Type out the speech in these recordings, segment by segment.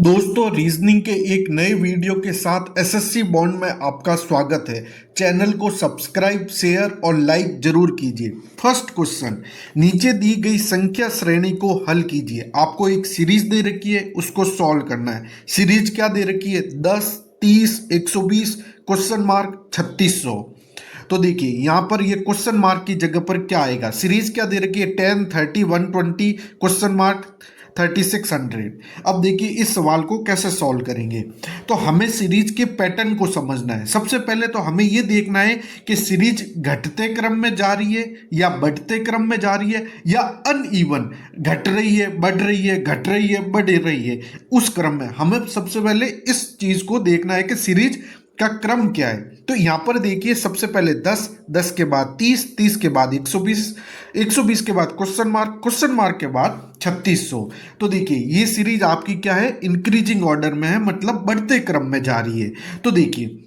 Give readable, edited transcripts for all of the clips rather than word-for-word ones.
दोस्तों, रीजनिंग के एक नए वीडियो के साथ एसएससी बॉन्ड में आपका स्वागत है। चैनल को सब्सक्राइब, शेयर और लाइक जरूर कीजिए। फर्स्ट क्वेश्चन, नीचे दी गई संख्या श्रेणी को हल कीजिए। आपको एक सीरीज दे रखी है, उसको सॉल्व करना है। सीरीज क्या दे रखी है? 10, 30, 120, क्वेश्चन मार्क 3600। तो देखिए यहाँ पर ये क्वेश्चन मार्क की जगह पर क्या आएगा? सीरीज क्या दे रखी है? 10, 30, 120, क्वेश्चन मार्क 3600। अब देखिए इस सवाल को कैसे सॉल्व करेंगे। तो हमें सीरीज के पैटर्न को समझना है। सबसे पहले तो हमें ये देखना है कि सीरीज घटते क्रम में जा रही है या बढ़ते क्रम में जा रही है या अनइवन, घट रही है, बढ़ रही है, घट रही है, बढ़ रही है, उस क्रम में। हमें सबसे पहले इस चीज को देखना है कि सीरीज का क्रम क्या है। तो यहां पर देखिए सबसे पहले 10, 10 के बाद 30, 30 के बाद 120, 120 के बाद क्वेश्चन मार्क, क्वेश्चन मार्क के बाद 3600। तो देखिए ये सीरीज आपकी क्या है? इंक्रीजिंग ऑर्डर में है, मतलब बढ़ते क्रम में जा रही है। तो देखिए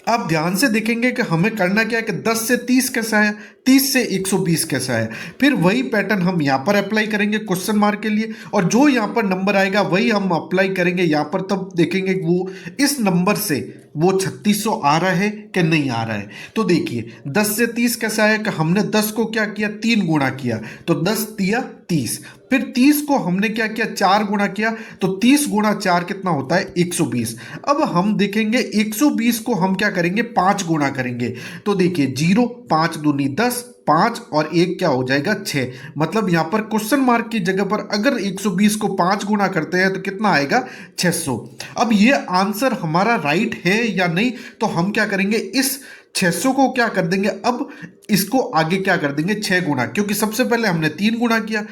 आप ध्यान से देखेंगे कि हमें करना क्या है कि 10 से 30 कैसा है, 30 से 120 कैसा है। फिर वही पैटर्न हम यहाँ पर अप्लाई करेंगे क्वेश्चन मार्क के लिए, और जो यहाँ पर नंबर आएगा वही हम अप्लाई करेंगे यहाँ पर। तब देखेंगे वो इस नंबर से वो 3600 आ रहा है कि नहीं आ रहा है। तो देखिए 10 से 30 कैसा है कि हमने 10 को क्या किया? 3 गुणा किया, तो 10 दिया 30। फिर 30 को हमने क्या किया? 4 गुणा किया, तो 30 गुणा 4 कितना होता है? 120। अब हम देखेंगे 120 को हम क्या करेंगे? 5 गुणा करेंगे। तो देखिए 0, 5 दूनी 10, 5 और 1 क्या हो जाएगा? 6। मतलब यहां पर क्वेश्चन मार्क की जगह पर अगर 120 को 5 गुणा करते हैं तो कितना आएगा? 600। अब ये आंसर हमारा राइट है या नहीं? तो हम क्या करेंगे? इस 600 को क्या कर देंगे? अब इसको आगे क्या कर देंगे? 6 गुणा, क्योंकि सबसे पहले हमने 3 गुणा किया।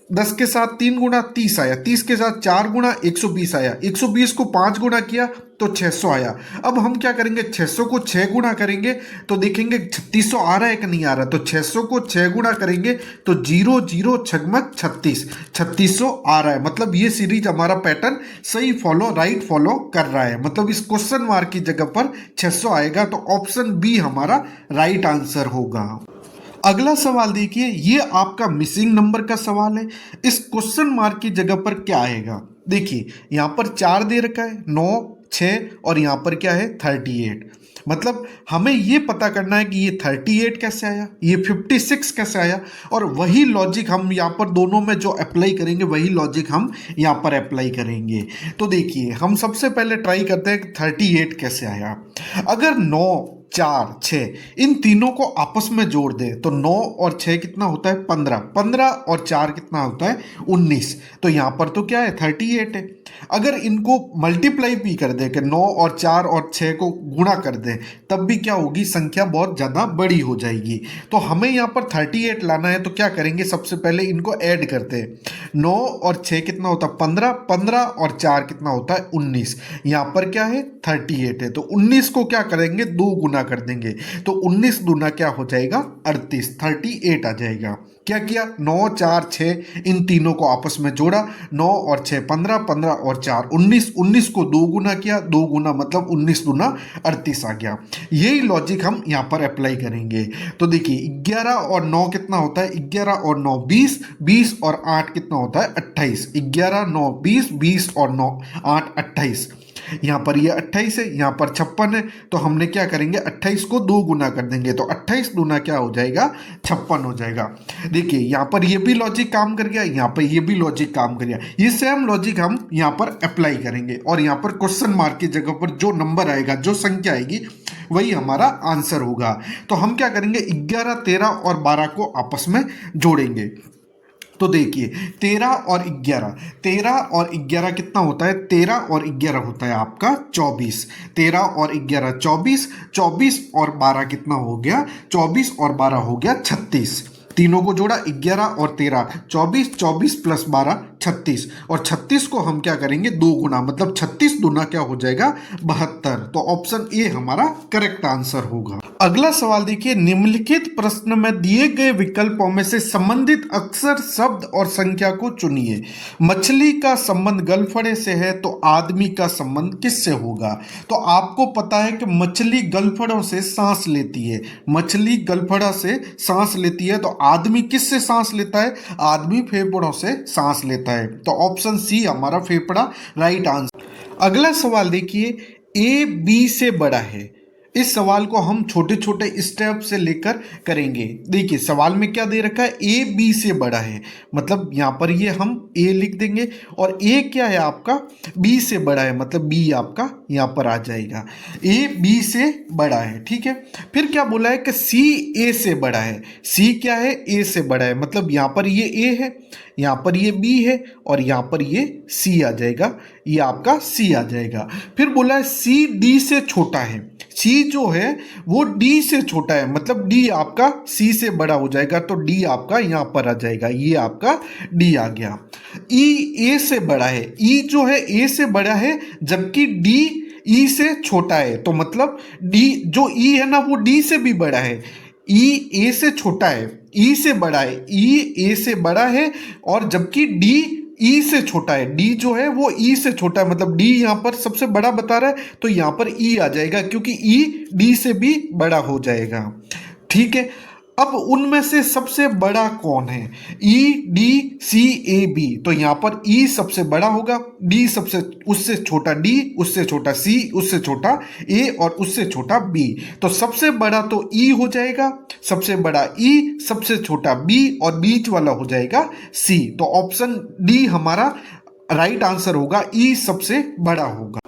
10 के साथ 3 गुणा 30 आया, 30 के साथ 4 गुणा 120 आया, 120 को 5 गुणा किया तो 600 आया। अब हम क्या करेंगे? 600 को 6 गुणा करेंगे तो देखेंगे 3600 आ रहा है कि नहीं आ रहा। तो 600 को 6 गुणा करेंगे तो 0 0 छगमग 36, 3600 आ रहा है। मतलब ये सीरीज हमारा पैटर्न सही राइट फॉलो कर रहा है। मतलब इस क्वेश्चन मार्क की जगह पर 600 आएगा, तो ऑप्शन बी हमारा राइट आंसर होगा। अगला सवाल देखिए, ये आपका मिसिंग नंबर का सवाल है। इस क्वेश्चन मार्क की जगह पर क्या आएगा? देखिए यहां पर 4 दे रखा है, 9, 6 और यहां पर क्या है? 38। मतलब हमें ये पता करना है कि ये 38 कैसे आया, ये 56 कैसे आया, और वही लॉजिक हम यहाँ पर दोनों में जो अप्लाई करेंगे वही लॉजिक हम यहाँ पर अप्लाई करेंगे। तो देखिए हम सबसे पहले ट्राई करते हैं कि 38 कैसे आया। अगर 9, 4, 6 इन तीनों को आपस में जोड़ दे तो 9 और 6 कितना होता है? 15, 15 और 4 कितना होता है? 19। तो यहां पर तो क्या है? 38 है। अगर इनको मल्टीप्लाई भी कर दे कि 9 और 4 और 6 को गुणा कर दे, तब भी क्या होगी? संख्या बहुत ज़्यादा बड़ी हो जाएगी। तो हमें यहाँ पर 38 लाना है, तो क्या करेंगे? सबसे पहले इनको ऐड करते हैं। 9 और 6 कितना होता है? 15, 15 और 4 कितना होता है? 19। यहाँ पर क्या है? 38 है, तो 19 को क्या करेंगे? 2 गुना कर देंगे, तो 19 दूना क्या हो जाएगा? 38, 38 आ जाएगा। क्या किया? 9, 4, 6 इन तीनों को आपस में जोड़ा, 9 और 6 15, 15 और 4 19, 19 को 2 गुना किया, 2 गुना मतलब 19 दूना 38 आ गया। यही लॉजिक हम यहाँ पर अप्लाई करेंगे। तो देखिए 11 और 9 कितना होता है? 11 और 9 20, 20 और 8 कितना होता है? 28। 11, 9 20, 20 और 9 8 28। यहाँ पर ये 28 है, यहाँ पर 56 है, तो हमने क्या करेंगे? 28 को 2 गुना कर देंगे, तो 28 दूना क्या हो जाएगा? 56 हो जाएगा। देखिए यहाँ पर ये भी लॉजिक काम कर गया, यहाँ पर ये भी लॉजिक काम कर गया। ये सेम लॉजिक हम यहाँ पर अप्लाई करेंगे, और यहाँ पर क्वेश्चन मार्क की जगह पर जो नंबर आएगा, जो संख्या आएगी, वही हमारा आंसर होगा। तो हम क्या करेंगे? 11, 13 और 12 को आपस में जोड़ेंगे। तो देखिए 13 और 11, 13 और 11 कितना होता है? 13 और 11 होता है आपका 24। 13 और 11 24, 24 और 12 कितना हो गया? 24 और 12 हो गया 36। तीनों को जोड़ा 11 और 13, 24, 24 प्लस 12 36, और 36 को हम क्या करेंगे? 2 गुना, मतलब 36 दूना क्या हो जाएगा? 72। तो ऑप्शन ए हमारा करेक्ट आंसर होगा। अगला सवाल देखिए, निम्नलिखित प्रश्न में दिए गए विकल्पों में से संबंधित अक्षर, शब्द और संख्या को चुनिए। मछली का संबंध गलफड़े से है तो आदमी का संबंध किससे होगा? तो आपको पता है कि मछली गलफड़ों से सांस लेती है, मछली गलफड़ा से सांस लेती है, तो आदमी किससे सांस लेता है? आदमी फेफड़ों से सांस लेता है। तो ऑप्शन सी हमारा फेफड़ा राइट आंसर। अगला सवाल देखिए, ए बी से बड़ा है। इस सवाल को हम छोटे छोटे स्टेप से लेकर करेंगे। देखिए सवाल में क्या दे रखा है, ए बी से बड़ा है, मतलब यहाँ पर ये हम ए लिख देंगे और ए क्या है आपका, बी से बड़ा है, मतलब बी आपका यहाँ पर आ जाएगा। ए बी से बड़ा है, ठीक है। फिर क्या बोला है कि सी ए से बड़ा है। सी क्या है, ए से बड़ा है, मतलब यहाँ पर ये ए है, यहाँ पर ये बी है और यहाँ पर ये सी आ जाएगा, ये आपका सी आ जाएगा। फिर बोला है सी डी से छोटा है। सी जो है वो डी से छोटा है, मतलब डी आपका सी से बड़ा हो जाएगा, तो डी आपका यहाँ पर आ जाएगा, ये आपका डी आ गया। ई ए से बड़ा है। ई जो है ए से बड़ा है, जबकि डी ई से छोटा है, तो मतलब डी जो ई है ना वो डी से भी बड़ा है। ई ए से छोटा है, ई से बड़ा है, ई ए से बड़ा है, और जबकि डी ई से छोटा है। डी जो है वो ई से छोटा है, मतलब डी यहाँ पर सबसे बड़ा बता रहा है, तो यहाँ पर ई आ जाएगा, क्योंकि ई डी से भी बड़ा हो जाएगा, ठीक है। अब उनमें से सबसे बड़ा कौन है? E D C A B, तो यहाँ पर ई सबसे बड़ा होगा, डी सबसे उससे छोटा डी, उससे छोटा सी, उससे छोटा ए और उससे छोटा बी, तो सबसे बड़ा तो ई हो जाएगा, सबसे बड़ा ई, सबसे छोटा बी और बीच वाला हो जाएगा सी। तो ऑप्शन डी हमारा राइट आंसर होगा, ई सबसे बड़ा होगा।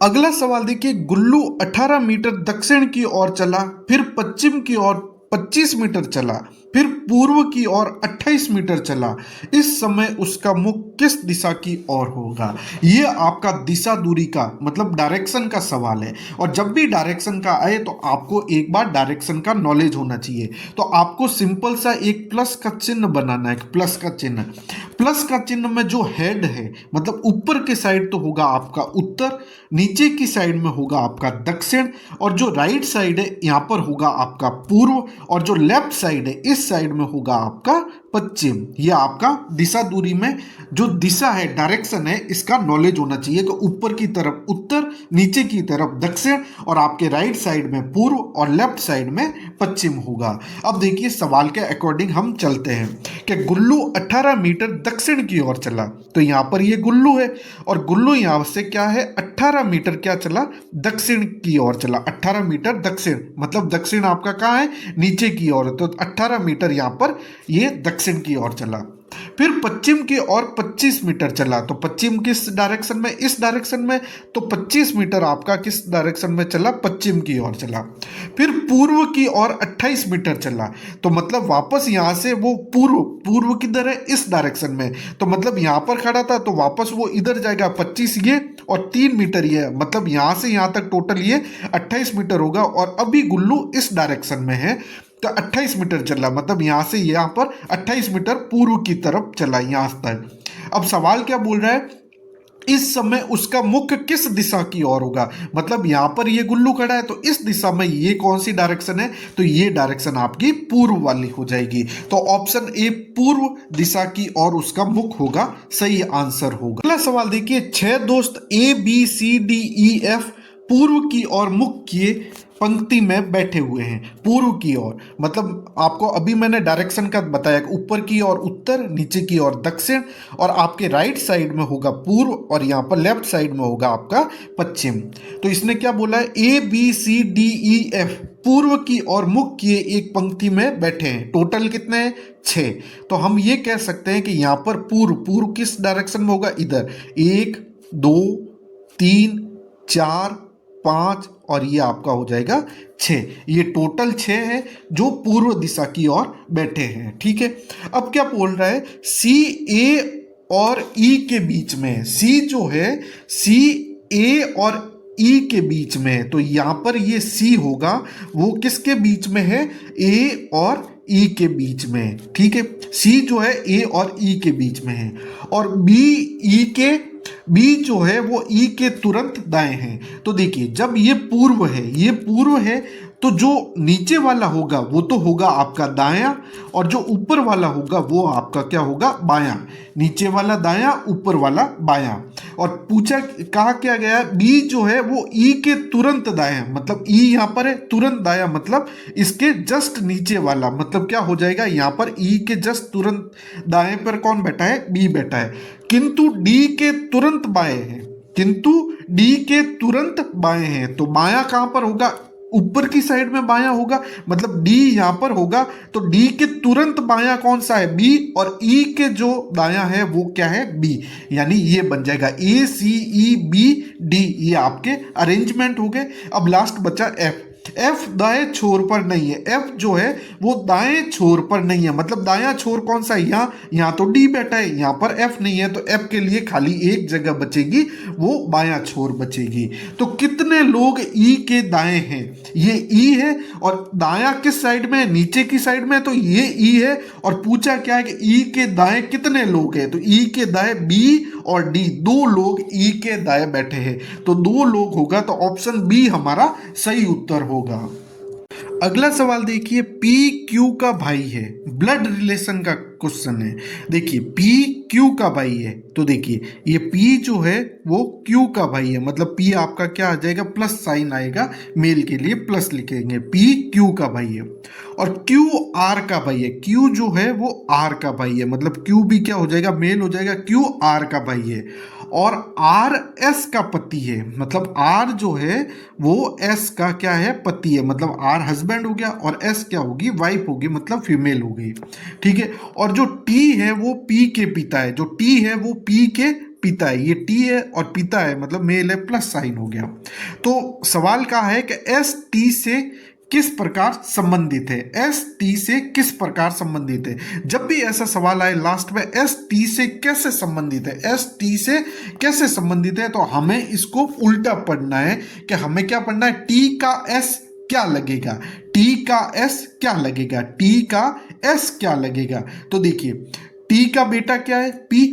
अगला सवाल देखिए, गुल्लू 18 मीटर दक्षिण की ओर चला, फिर पश्चिम की ओर 25 मीटर चला, फिर पूर्व की ओर 28 मीटर चला। इस समय उसका मुख किस दिशा की ओर होगा? ये आपका दिशा दूरी का मतलब डायरेक्शन का सवाल है, और जब भी डायरेक्शन का आए तो आपको एक बार डायरेक्शन का नॉलेज होना चाहिए। तो आपको सिंपल सा एक प्लस का चिन्ह बनाना है, प्लस का चिन्ह। प्लस का चिन्ह में जो हेड है, मतलब ऊपर के साइड तो होगा आपका उत्तर, नीचे की साइड में होगा आपका दक्षिण, और जो राइट साइड है यहाँ पर होगा आपका पूर्व, और जो लेफ्ट साइड है इस साइड में होगा आपका पश्चिम। ये आपका दिशा दूरी में जो दिशा है, डायरेक्शन है, इसका नॉलेज होना चाहिए कि ऊपर की तरफ उत्तर, नीचे की तरफ दक्षिण, और आपके राइट साइड में पूर्व और लेफ्ट साइड में पश्चिम होगा। अब देखिए सवाल के अकॉर्डिंग हम चलते हैं कि गुल्लू 18 मीटर दक्षिण की ओर चला, तो यहाँ पर ये गुल्लू है, और गुल्लू यहाँ से क्या है, 18 मीटर क्या चला, दक्षिण की ओर चला। 18 मीटर दक्षिण, मतलब दक्षिण आपका कहाँ है, नीचे की ओर, तो 18 मीटर यहाँ पर ये दक्षिण की ओर चला। फिर पश्चिम की ओर 25 मीटर चला, तो पश्चिम किस डायरेक्शन में, इस डायरेक्शन में, तो 25 मीटर आपका किस डायरेक्शन में चला, पश्चिम की ओर चला। फिर पूर्व की ओर 28 मीटर चला, तो मतलब वापस यहाँ से वो पूर्व किधर है, इस डायरेक्शन में, तो मतलब यहाँ पर खड़ा था तो वापस वो इधर जाएगा, 25 ये और 3 मीटर ये, मतलब यहाँ से यहाँ तक टोटल ये 28 मीटर होगा। और अभी गुल्लू इस डायरेक्शन में है तो 28 मीटर चला, मतलब यहाँ से यहाँ पर 28 मीटर पूर्व की तरफ चला यहाँ तक। अब सवाल क्या बोल रहा है, इस समय उसका मुख किस दिशा की ओर होगा, मतलब यहाँ पर ये गुल्लू खड़ा है तो इस दिशा में ये कौन सी डायरेक्शन है, तो ये डायरेक्शन आपकी पूर्व वाली हो जाएगी। तो ऑप्शन ए पूर्व दिशा की ओर उसका मुख होगा, सही आंसर होगा। अगला सवाल देखिए, 6 दोस्त A B C D E F पूर्व की ओर मुख किए पंक्ति में बैठे हुए हैं। पूर्व की ओर मतलब आपको अभी मैंने डायरेक्शन का बताया, ऊपर की ओर उत्तर, नीचे की ओर दक्षिण, और आपके राइट साइड में होगा पूर्व और यहाँ पर लेफ्ट साइड में होगा आपका पश्चिम। तो इसने क्या बोला है, A B C D E F पूर्व की ओर मुख किए एक पंक्ति में बैठे हैं। टोटल कितने हैं, 6। तो हम ये कह सकते हैं कि यहाँ पर पूर्व किस डायरेक्शन में होगा, इधर 1 2 3 4 5 और ये आपका हो जाएगा 6। ये टोटल 6 है जो पूर्व दिशा की ओर बैठे हैं, ठीक है। अब क्या बोल रहा है, सी ए और ई के बीच में, सी जो है सी ए और ई के बीच में है, तो यहाँ पर ये सी होगा वो किसके बीच में है, ए और ई के बीच में, ठीक है। सी जो है ए और ई के बीच में है, और बी जो है वो ई के तुरंत दाएं हैं। तो देखिए जब ये पूर्व है तो जो नीचे वाला होगा वो तो होगा आपका दायां, और जो ऊपर वाला होगा वो आपका क्या होगा, बायां। नीचे वाला दायां, ऊपर वाला बायां। और पूछा, कहा क्या गया, बी जो है वो ई के तुरंत दायां, मतलब ई यहां पर है, तुरंत दायां मतलब इसके जस्ट नीचे वाला, मतलब क्या हो जाएगा, यहां पर ई के जस्ट तुरंत दाएं पर कौन बैठा है, बी बैठा है। किंतु डी के तुरंत बाएं है, किंतु डी के तुरंत बाएं हैं, तो बायां कहां पर होगा, ऊपर की साइड में बायां होगा, मतलब डी यहां पर होगा, तो डी के तुरंत बायां कौन सा है, बी, और ई के जो दायां है वो क्या है, बी। यानी ये बन जाएगा ए सी ई बी डी, ये आपके अरेंजमेंट हो गए। अब लास्ट बचा एफ। एफ दाएं छोर पर नहीं है, एफ जो है वो दाएं छोर पर नहीं है, मतलब दायां छोर कौन सा है, यहाँ तो डी बैठा है, यहाँ पर एफ नहीं है, तो एफ के लिए खाली एक जगह बचेगी, वो बायां छोर बचेगी। तो कितने लोग ई के दाएं हैं, ये ई है, और दायां किस साइड में है, नीचे की साइड में है, तो ये ई है। और पूछा क्या है कि ई के दाएं कितने लोग हैं, तो ई के दाएं बी और डी, दो लोग ई के दाएं बैठे हैं, तो दो लोग होगा, तो ऑप्शन बी हमारा सही उत्तर होगा। अगला सवाल देखिए, पी क्यू का भाई है, ब्लड रिलेशन का क्वेश्चन है। देखिए पी क्यू का भाई है, तो देखिए ये पी जो है वो क्यू का भाई है, मतलब पी आपका क्या आ जाएगा, प्लस साइन आएगा, मेल के लिए प्लस लिखेंगे, पी क्यू का भाई है। और क्यू आर का भाई है, क्यू जो है वो आर का भाई है, मतलब क्यू भी क्या हो जाएगा, मेल हो जाएगा, क्यू आर का भाई है। और आर एस का पति है, मतलब आर जो है वो एस का क्या है, पति है, मतलब आर हस्बैंड हो गया, और एस क्या होगी, वाइफ होगी, मतलब फीमेल हो गई। ठीक है। और जो टी है वो पी के पिता है, जो टी है वो पी के पिता है, ये टी है और पिता है, मतलब मेल है, प्लस साइन हो गया। तो सवाल का है कि एस टी से किस प्रकार संबंधित है, एस टी से किस प्रकार संबंधित है। जब भी ऐसा सवाल आए लास्ट में एस टी से कैसे संबंधित है, एस टी से कैसे संबंधित है, तो हमें इसको उल्टा पढ़ना है कि हमें क्या पढ़ना है, टी का एस क्या लगेगा, टी का एस क्या लगेगा, टी का एस क्या लगेगा। तो देखिए टी का बेटा क्या है, पी,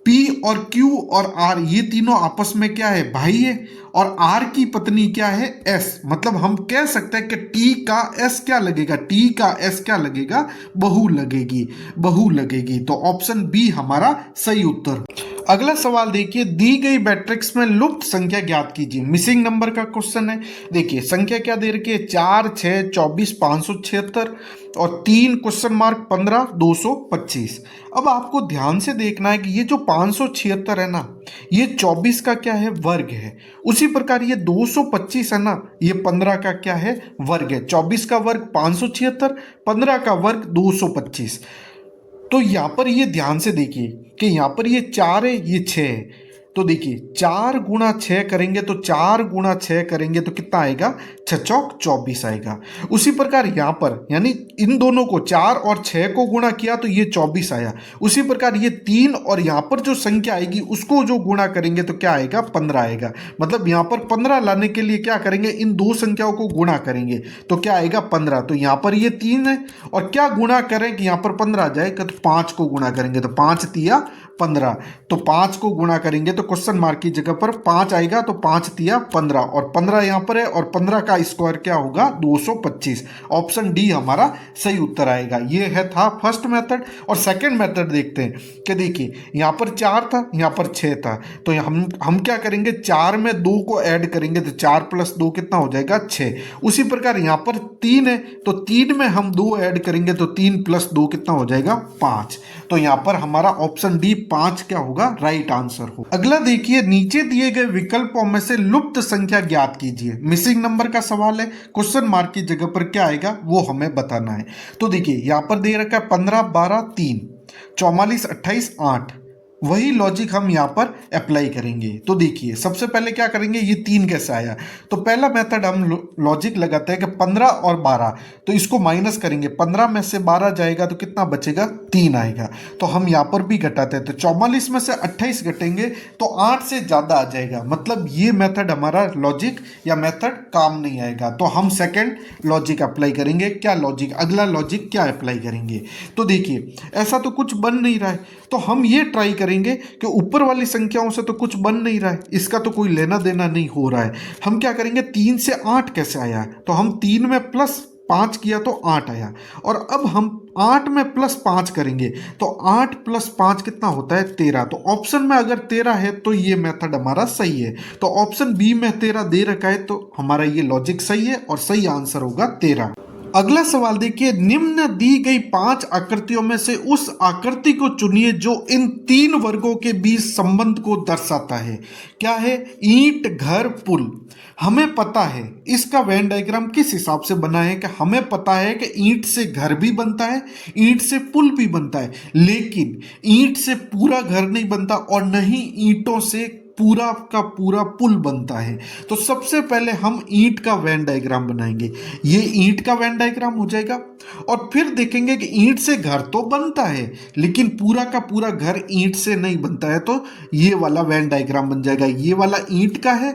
पी और क्यू और आर ये तीनों आपस में क्या है, भाई है, और आर की पत्नी क्या है, एस, मतलब हम कह सकते हैं कि टी का एस क्या लगेगा, टी का एस क्या लगेगा, बहू लगेगी, बहू लगेगी। तो ऑप्शन बी हमारा सही उत्तर। अगला सवाल देखिए, दी गई मैट्रिक्स में लुप्त संख्या ज्ञात कीजिए, मिसिंग नंबर का क्वेश्चन है। देखिए संख्या क्या दे रखी है, 4, 6, 24, 576 और 3 क्वेश्चन मार्क 15, 225। अब आपको ध्यान से देखना है कि ये जो 576 है ना, ये 24 का क्या है, वर्ग है। उसी प्रकार ये 225 है ना, ये 15 का क्या है, वर्ग है। 24 का वर्ग 576, 15 का वर्ग 225। तो यहां पर ये ध्यान से देखिए कि यहां पर ये 4 है, ये 6 है, तो देखिए 4 गुणा 6 करेंगे, तो 4 गुणा 6 करेंगे तो कितना आएगा, 6 चौक 24 आएगा। उसी प्रकार यहाँ पर यानी इन दोनों को 4 और 6 को गुणा किया तो ये 24 आया। उसी प्रकार ये 3 और यहाँ पर जो संख्या आएगी उसको जो गुणा करेंगे तो क्या आएगा, 15 आएगा। मतलब यहाँ पर 15 लाने के लिए क्या करेंगे, इन दो संख्याओं को गुणा करेंगे तो क्या आएगा, 15। तो यहाँ पर ये 3 है और क्या गुणा करें कि यहाँ पर 15 आ जाएगा, तो 5 को गुणा करेंगे तो 5 तिया 15, तो 5 को गुणा करेंगे तो क्वेश्चन मार्क की जगह पर 5 आएगा, तो 5 तिया 15 और 15 यहाँ पर है और 15 का स्क्वायर क्या होगा, 225। ऑप्शन डी हमारा सही उत्तर आएगा। ये है था फर्स्ट मेथड। और सेकंड मेथड देखते हैं कि देखिए यहाँ पर 4 था, यहाँ पर 6 था, तो हम क्या करेंगे, 4 में 2 को ऐड करेंगे तो 4 + 2 कितना हो जाएगा, 6। उसी प्रकार यहाँ पर 3 है तो 3 में हम 2 ऐड करेंगे तो 3 + 2 कितना हो जाएगा, 5। तो यहाँ पर हमारा ऑप्शन डी 5 क्या होगा, राइट आंसर हो। अगला देखिए, नीचे दिए गए विकल्पों में से लुप्त संख्या ज्ञात कीजिए। मिसिंग नंबर का सवाल है, क्वेश्चन मार्क की जगह पर क्या आएगा वो हमें बताना है। तो देखिए यहाँ पर दे रखा है 15, 12, 3, 44, 28, 8। वही लॉजिक हम यहाँ पर अप्लाई करेंगे। तो देखिए सबसे पहले क्या करेंगे, ये 3 कैसे आया, तो पहला मेथड हम लॉजिक लगाते हैं कि 15 और 12, तो इसको माइनस करेंगे, 15 में से 12 जाएगा तो कितना बचेगा, 3 आएगा। तो हम यहाँ पर भी घटाते हैं, तो 44 में से 28 घटेंगे तो 8 से ज़्यादा आ जाएगा। मतलब ये मेथड हमारा लॉजिक या मेथड काम नहीं आएगा, तो हम सेकेंड लॉजिक अप्लाई करेंगे। क्या लॉजिक, अगला लॉजिक क्या अप्लाई करेंगे, तो देखिए ऐसा तो कुछ बन नहीं रहा है, तो हम ये ट्राई करेंगे करेंगे कि ऊपर वाली संख्याओं से तो कुछ बन नहीं रहा है, इसका तो कोई लेना देना नहीं हो रहा है। हम क्या करेंगे, 3 से 8 कैसे आया है, तो हम 3 में प्लस 5 किया तो 8 आया। और अब हम 8 में प्लस 5 करेंगे तो 8 प्लस 5 कितना होता है, 13। तो ऑप्शन में अगर 13 है तो ये मेथड हमारा सही है। तो ऑप्शन बी में 13 दे रखा है तो हमारा ये लॉजिक सही है और सही आंसर होगा 13। अगला सवाल देखिए, निम्न दी गई 5 आकृतियों में से उस आकृति को चुनिए जो इन 3 वर्गों के बीच संबंध को दर्शाता है। क्या है, ईंट, घर, पुल। हमें पता है इसका वेन डायग्राम किस हिसाब से बना है कि हमें पता है कि ईंट से घर भी बनता है, ईंट से पुल भी बनता है, लेकिन ईंट से पूरा घर नहीं बनता और न ही ईंटों से पूरा का पूरा पुल बनता है। तो सबसे पहले हम ईंट का वेन डायग्राम बनाएंगे। ये ईंट का वेन डायग्राम हो जाएगा और फिर देखेंगे कि ईंट से घर तो बनता है लेकिन पूरा का पूरा घर ईंट से नहीं बनता है, तो ये वाला वेन डायग्राम बन जाएगा। ये वाला ईंट का है,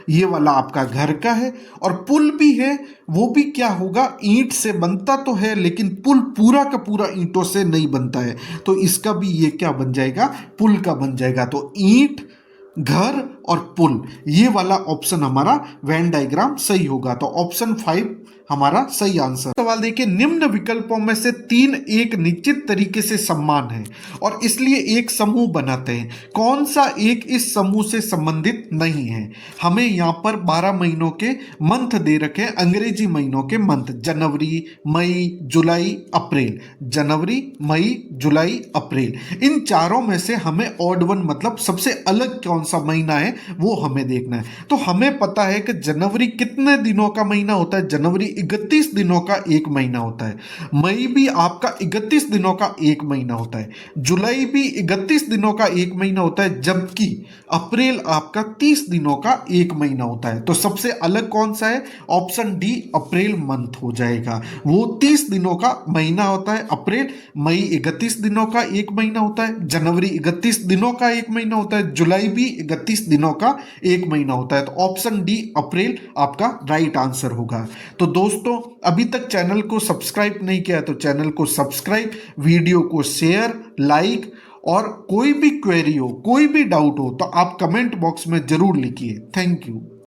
ये वाला आपका घर का है, और पुल भी है, वो भी क्या होगा, ईंट से बनता तो है लेकिन पुल पूरा का पूरा ईंटों से नहीं बनता है, तो इसका भी ये क्या बन जाएगा, पुल का बन जाएगा। तो ईंट, घर और पुल, ये वाला ऑप्शन हमारा वेन डायग्राम सही होगा। तो ऑप्शन 5 हमारा सही आंसर। सवाल देखिए, निम्न विकल्पों में से 3 एक निश्चित तरीके से समान है और इसलिए एक समूह बनाते हैं, कौन सा एक इस समूह से संबंधित नहीं है। हमें यहाँ पर 12 महीनों के मंथ दे रखे हैं, अंग्रेजी महीनों के मंथ, जनवरी, मई, जुलाई, अप्रैल। जनवरी, मई, जुलाई, अप्रैल, इन चारों में से हमें ऑड वन मतलब सबसे अलग कौन सा महीना है वो हमें देखना है। तो हमें पता है कि जनवरी कितने दिनों का महीना होता है, जनवरी 31 दिनों का एक महीना होता है, मई भी आपका 31 दिनों का एक महीना होता है, जुलाई भी 31 दिनों का एक महीना होता है, जबकि अप्रैल आपका 30 दिनों का एक महीना होता है। तो सबसे अलग कौन सा है, ऑप्शन डी अप्रैल मंथ हो जाएगा। वो 30 दिनों का महीना होता है अप्रैल, मई 31 दिनों का एक महीना होता है, जनवरी 31 दिनों का एक महीना होता है, जुलाई भी 31 दिनों का एक महीना होता है। तो ऑप्शन डी अप्रैल आपका राइट आंसर होगा। तो दोस्तों, अभी तक चैनल को सब्सक्राइब नहीं किया तो चैनल को सब्सक्राइब, वीडियो को शेयर, लाइक, और कोई भी क्वेरी हो, कोई भी डाउट हो तो आप कमेंट बॉक्स में जरूर लिखिए। Thank you.